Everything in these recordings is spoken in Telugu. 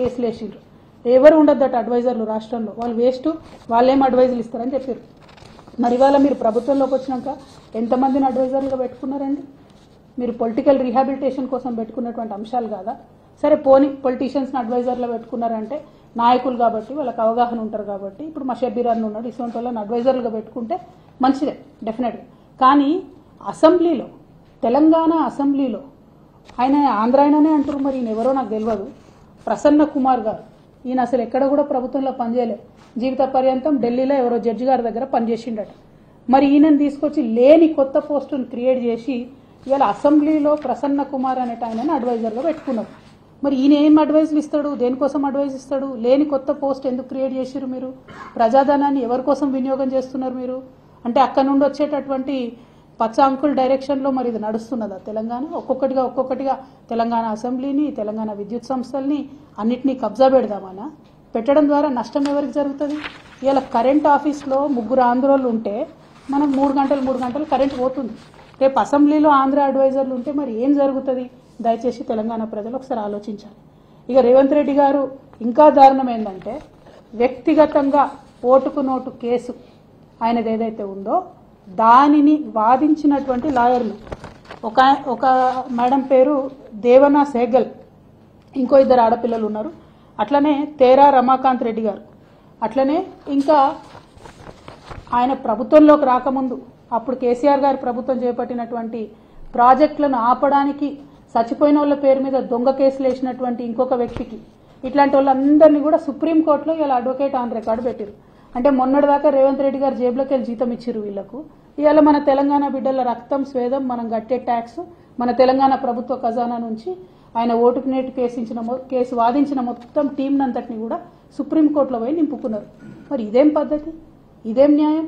కేసులు వేసిండ్రు. ఎవరు ఉండొద్దట అడ్వైజర్లు రాష్ట్రంలో, వాళ్ళు వేస్ట్, వాళ్ళేం అడ్వైజులు ఇస్తారని చెప్పారు. మరి ఇవాళ మీరు ప్రభుత్వంలోకి వచ్చినాక ఎంతమందిని అడ్వైజర్లుగా పెట్టుకున్నారండి? మీరు పొలిటికల్ రీహాబిలిటేషన్ కోసం పెట్టుకున్నటువంటి అంశాలు కాదా? సరే పోనీ పొలిటీషియన్స్ని అడ్వైజర్లో పెట్టుకున్నారంటే నాయకులు కాబట్టి వాళ్ళకి అవగాహన ఉంటారు కాబట్టి, ఇప్పుడు మా షబ్బీర్ అన్న ఉన్నాడు, ఇటువంటి వాళ్ళని అడ్వైజర్లుగా పెట్టుకుంటే మంచిదే డెఫినెట్గా. కానీ అసెంబ్లీలో, తెలంగాణ అసెంబ్లీలో ఆయన ఆంధ్ర ఆయననే అంటారు, మరి ఈయన ఎవరో నాకు తెలియదు, ప్రసన్న కుమార్ గారు, ఈయన అసలు ఎక్కడ కూడా ప్రభుత్వంలో పనిచేయలే, జీవిత పర్యంతం ఢిల్లీలో ఎవరో జడ్జి గారి దగ్గర పనిచేసిండట. మరి ఈయనను తీసుకొచ్చి లేని కొత్త పోస్టును క్రియేట్ చేసి ఇవాళ అసెంబ్లీలో ప్రసన్న కుమార్ అనేట ఆయనని అడ్వైజర్గా పెట్టుకున్నారు. మరి ఈయన ఏం అడ్వైజులు ఇస్తాడు? దేనికోసం అడ్వైజ్ ఇస్తాడు? లేని కొత్త పోస్ట్ ఎందుకు క్రియేట్ చేసిరు మీరు? ప్రజాధనాన్ని ఎవరి కోసం వినియోగం చేస్తున్నారు మీరు? అంటే అక్కడ నుండి వచ్చేటటువంటి పచ్చ అంకుల్ డైరెక్షన్లో మరి ఇది నడుస్తున్నదా తెలంగాణ? ఒక్కొక్కటిగా తెలంగాణ అసెంబ్లీని, తెలంగాణ విద్యుత్ సంస్థల్ని అన్నిటినీ కబ్జా పెడదామనా? పెట్టడం ద్వారా నష్టం ఎవరికి జరుగుతుంది? ఇవాళ కరెంట్ ఆఫీస్లో 3 ఆంధ్రోళ్ళు ఉంటే మనకు 3 గంటలు కరెంట్ పోతుంది. రేపు అసెంబ్లీలో ఆంధ్ర అడ్వైజర్లు ఉంటే మరి ఏం జరుగుతుంది? దయచేసి తెలంగాణ ప్రజలు ఒకసారి ఆలోచించాలి. ఇక రేవంత్ రెడ్డి గారు ఇంకా దారుణం ఏంటంటే, వ్యక్తిగతంగా ఓటుకు నోటు కేసు ఆయనది ఏదైతే ఉందో దానిని వాదించినటువంటి లాయర్లు, ఒక మేడం పేరు దేవనా సేగల్, ఇంకో 2 ఆడపిల్లలు ఉన్నారు, అట్లనే తేరా రమాకాంత్ రెడ్డి గారు, అట్లనే ఇంకా ఆయన ప్రభుత్వంలోకి రాకముందు అప్పుడు కేసీఆర్ గారి ప్రభుత్వం చేపట్టినటువంటి ప్రాజెక్టులను ఆపడానికి చచ్చిపోయిన వాళ్ళ పేరు మీద దొంగ కేసులు వేసినటువంటి ఇంకొక వ్యక్తికి, ఇట్లాంటి వాళ్ళందరినీ కూడా సుప్రీంకోర్టులో ఇలా అడ్వకేట్ ఆన్ రికార్డు పెట్టారు. అంటే మొన్నటిదాకా రేవంత్ రెడ్డి గారు జేబులోకి వెళ్ళి జీతం ఇచ్చిరు వీళ్లకు, ఇవాళ మన తెలంగాణ బిడ్డల రక్తం స్వేదం మనం కట్టే ట్యాక్స్ మన తెలంగాణ ప్రభుత్వ ఖజానా నుంచి ఆయన ఓటుకు నేటు కేసు వాదించిన మొత్తం టీంనంతటిని కూడా సుప్రీంకోర్టులో పోయి నింపుకున్నారు. మరి ఇదేం పద్ధతి? ఇదేం న్యాయం?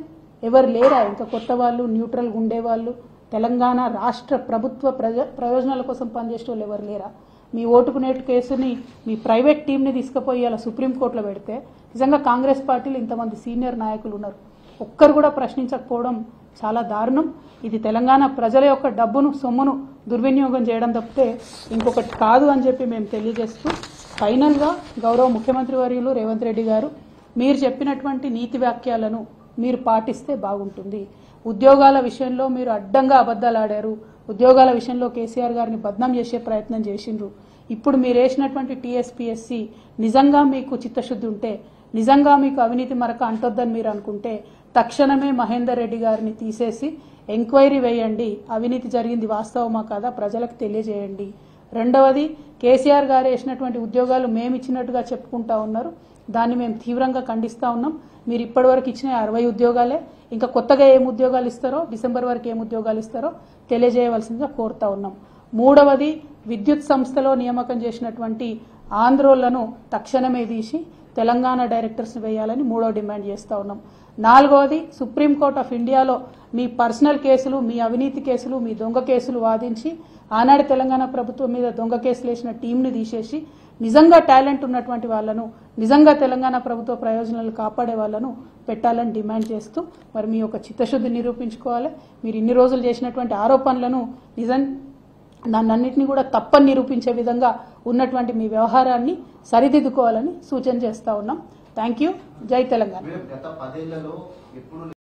ఎవరు లేరా ఇంకా కొత్త వాళ్ళు, న్యూట్రల్గా ఉండేవాళ్ళు, తెలంగాణ రాష్ట్ర ప్రభుత్వ ప్రయోజనాల కోసం పనిచేసే వాళ్ళు ఎవరు లేరా? మీ ఓటుకు నేటు కేసుని మీ ప్రైవేట్ టీంని తీసుకుపోయి అలా సుప్రీంకోర్టులో పెడితే నిజంగా కాంగ్రెస్ పార్టీలు ఇంతమంది సీనియర్ నాయకులు ఉన్నారు, ఒక్కరు కూడా ప్రశ్నించకపోవడం చాలా దారుణం. ఇది తెలంగాణ ప్రజల యొక్క డబ్బును, సొమ్మును దుర్వినియోగం చేయడం తప్పితే ఇంకొకటి కాదు అని చెప్పి మేము తెలియజేస్తూ, ఫైనల్గా గౌరవ ముఖ్యమంత్రి వర్యులు రేవంత్ రెడ్డి గారు, మీరు చెప్పినటువంటి నీతి వాక్యాలను మీరు పాటిస్తే బాగుంటుంది. ఉద్యోగాల విషయంలో మీరు అడ్డంగా అబద్ధాలు ఆడారు, ఉద్యోగాల విషయంలో కేసీఆర్ గారిని బద్నాం చేసే ప్రయత్నం చేసిండ్రు. ఇప్పుడు మీరు వేసినటువంటి టీఎస్పీఎస్సీ నిజంగా మీకు చిత్తశుద్ధి ఉంటే, నిజంగా మీకు అవినీతి మరక అంటొద్దని మీరు అనుకుంటే తక్షణమే మహేందర్ రెడ్డి గారిని తీసేసి ఎంక్వైరీ వేయండి, అవినీతి జరిగింది వాస్తవమా కాదా ప్రజలకు తెలియజేయండి. రెండవది, కేసీఆర్ గారు వేసినటువంటి ఉద్యోగాలు మేము ఇచ్చినట్టుగా చెప్పుకుంటా ఉన్నారు, దాన్ని మేము తీవ్రంగా ఖండిస్తూ ఉన్నాం. మీరు ఇప్పటివరకు ఇచ్చిన 60 ఉద్యోగాలే, ఇంకా కొత్తగా ఏం ఉద్యోగాలు ఇస్తారో, డిసెంబర్ వరకు ఏం ఉద్యోగాలు ఇస్తారో తెలియజేయవలసిందిగా కోరుతా ఉన్నాం. మూడవది, విద్యుత్ సంస్థలో నియామకం చేసినటువంటి ఆంధ్రోళ్లను తక్షణమే తీసి తెలంగాణ డైరెక్టర్స్ని వేయాలని మూడో డిమాండ్ చేస్తూ ఉన్నాం. నాలుగవది, సుప్రీంకోర్టు ఆఫ్ ఇండియాలో మీ పర్సనల్ కేసులు, మీ అవినీతి కేసులు, మీ దొంగ కేసులు వాదించి ఆనాడు తెలంగాణ ప్రభుత్వం మీద దొంగ కేసులు వేసిన టీంని తీసేసి నిజంగా టాలెంట్ ఉన్నటువంటి వాళ్ళను, నిజంగా తెలంగాణ ప్రభుత్వ ప్రయోజనాలు కాపాడే వాళ్ళను పెట్టాలని డిమాండ్ చేస్తూ, మరి మీ యొక్క చిత్తశుద్ధి నిరూపించుకోవాలి. మీరు ఇన్ని రోజులు చేసినటువంటి ఆరోపణలను దాన్నన్నింటినీ కూడా తప్పని నిరూపించే విధంగా ఉన్నటువంటి మీ వ్యవహారాన్ని సరిదిద్దుకోవాలని సూచన చేస్తా ఉన్నాం. Thank you. జై తెలంగాణ.